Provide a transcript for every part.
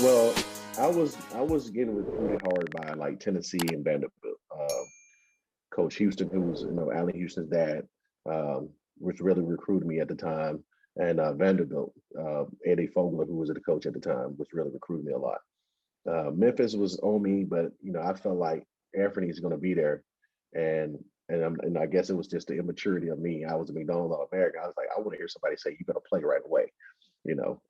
Well, I was getting recruited hard by like Tennessee and Vanderbilt. Coach Houston, who was Allen Houston's dad, was really recruiting me at the time, and Vanderbilt, Eddie Fogler, who was the coach at the time, was really recruiting me a lot. Memphis was on me, but I felt like Anthony's going to be there, and I guess it was just the immaturity of me. I was a McDonald All American. I was like, I want to hear somebody say you're going to play right away.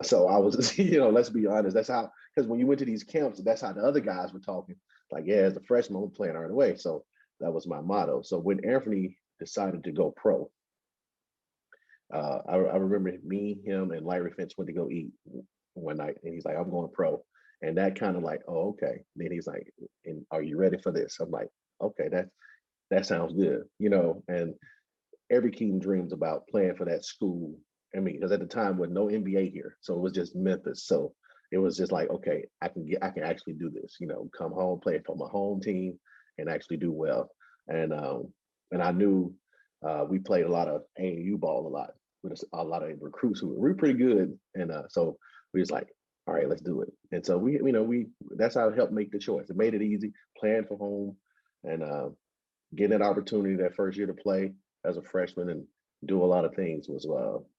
So I was, let's be honest. That's how, because when you went to these camps, that's how the other guys were talking. Like, yeah, as a freshman, I'm playing right away. So that was my motto. So when Anthony decided to go pro, I remember me, him, and Larry Finch went to go eat one night, and he's like, "I'm going pro," and that kind of like, "Oh, okay." Then he's like, "And are you ready for this?" I'm like, "Okay, that sounds good," And every kid dreams about playing for that school. I mean, because at the time with no NBA here, so it was just Memphis. So it was just like, okay, I can actually do this. Come home, play for my home team, and actually do well. And I knew we played a lot of AAU ball a lot with a lot of recruits who were pretty good, and so we was like, all right, let's do it. And so we that's how it helped make the choice. It made it easy playing for home and getting that opportunity that first year to play as a freshman and do a lot of things was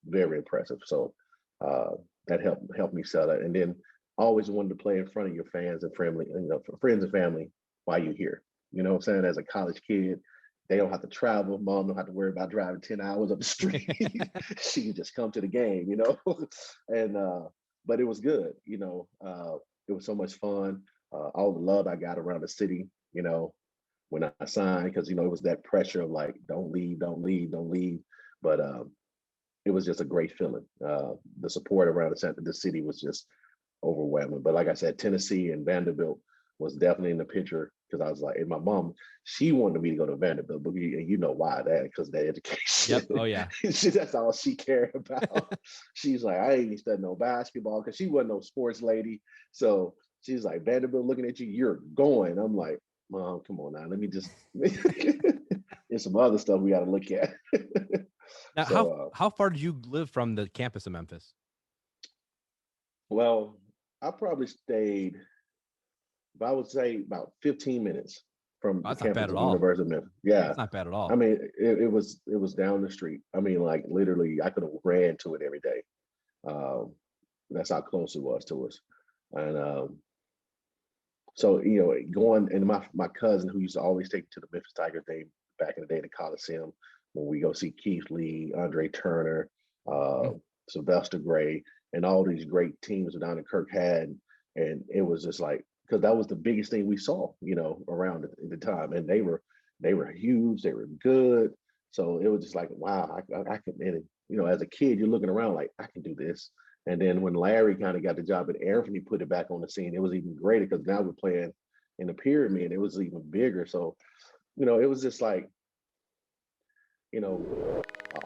very impressive. So uh, that helped me sell it. And then I always wanted to play in front of your fans and family, friends and family while you're here. You know what I'm saying? As a college kid, they don't have to travel. Mom don't have to worry about driving 10 hours up the street. She can just come to the game. And but it was good. It was so much fun. All the love I got around the city, when I signed, because it was that pressure of like, don't leave, don't leave, don't leave. But it was just a great feeling. The support around the city was just overwhelming. But like I said, Tennessee and Vanderbilt was definitely in the picture because I was like, and my mom, she wanted me to go to Vanderbilt, but you know why that? Because of the education. Yep. Oh yeah. That's all she cared about. She's like, I ain't even studying no basketball because she wasn't no sports lady. So she's like, Vanderbilt looking at you, you're going. I'm like, Mom, come on now. Let me just. There's some other stuff we got to look at. Now, So, how far did you live from the campus of Memphis? well, I probably stayed, if I would say, about 15 minutes from Oh, the that's not bad campus at of all. University of Memphis. Yeah, That's not bad at I all. mean, it was down the street. I mean, like literally, I could have ran to it every day. Um, that's how close it was to us. And so, going and my cousin who used to always take me to the Memphis Tigers game back in the day, the Coliseum, when we go see Keith Lee, Andre Turner, uh, Mm. Sylvester Gray, and all these great teams that Donna Kirk had, and it was just like because that was the biggest thing we saw, around at the time, and they were huge, they were good, so it was just like wow, I can, and as a kid, you're looking around like I can do this. And then when Larry kind of got the job at Anthony put it back on the scene, it was even greater because now we're playing in the pyramid. It was even bigger. So, it was just like, an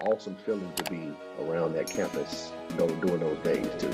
awesome feeling to be around that campus, during those days too.